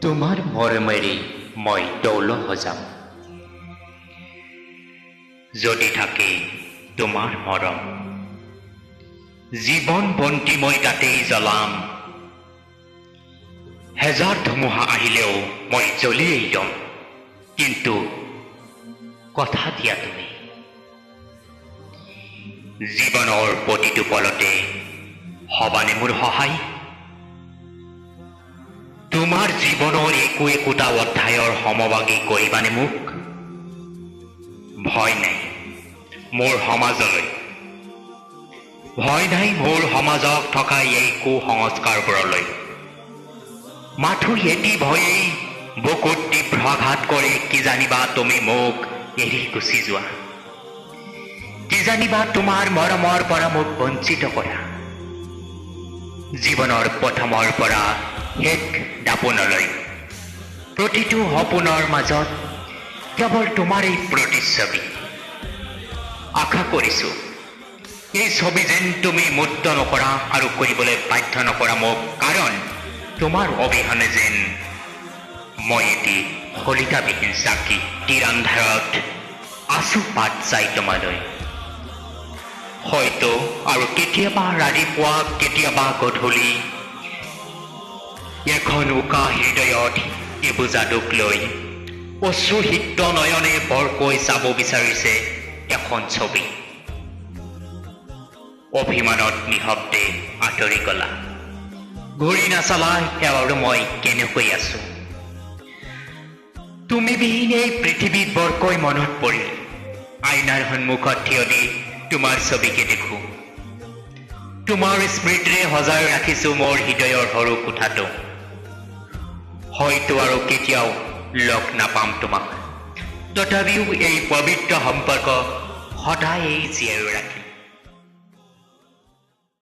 তোমাৰ মৰমেৰে মই দৌল সজাম। যদি থাকে তোমাৰ মৰম, জীৱন বন্তি মই তাতেই জ্বলাম। হেজাৰ ধুমুহা আহিলেও মই জ্বলিয়েই যাম, কিন্তু কথা দিয়া তুমি জীৱনৰ প্ৰতিটো পলতে হবানে মোৰ সহায়। তোমাৰ জীৱনৰ একো একোটা অধ্যায়ৰ সমভাগী কৰিবানে মোক। ভয় নাই মোৰ সমাজলৈ, ভয় নাই মোৰ সমাজক থকা এই কুসংস্কাৰবোৰলৈ। মাথো এটি ভয়েই বুকুত তীব্ৰ আঘাত কৰে, কি জানিবা তুমি মোক এৰি গুচি যোৱা। কি জানিবা তোমাৰ মৰমৰ পৰা মোক বঞ্চিত কৰা। জীৱনৰ প্ৰথমৰ পৰা শেষ দাপোনলৈ প্ৰতিটো সপোনৰ মাজত কেৱল তোমাৰেই প্ৰতিচ্ছবি। আশা কৰিছো এই ছবি যেন তুমি মুক্ত নকৰা আৰু কৰিবলৈ বাধ্য নকৰা মোক, কাৰণ তোমাৰ অবিহনে যেন মই এটি শলিতাবিহীন চাকি তিৰান্ধাৰত আছো পাত চাই তোমালৈ। হয়তো আৰু কেতিয়াবা ৰাতিপুৱা কেতিয়াবা গধূলি এখন উকা হৃদয়ত এবোজা দুখ লৈ অশ্ৰুসিক্ত নয়নে বৰকৈ চাব বিচাৰিছে এখন ছবি। অভিমানত নিশব্দে আঁতৰি গলা, ঘূৰি নাচালা আৰু মই কেনেকৈ আছো। তুমি বিহীন এই পৃথিৱীত বৰকৈ মনত পৰি আইনাৰ সন্মুখত থিয় দি তোমাৰ ছবিকে দেখো। তোমাৰ স্মৃতিৰে সজাই ৰাখিছো মোৰ হৃদয়ৰ সৰু কোঠাটো। হয়তো আৰু কেতিয়াও লগ নাপাম তোমাক, তথাপিও এই পবিত্ৰ সম্পৰ্ক সদায়েই জীয়াই ৰাখিম।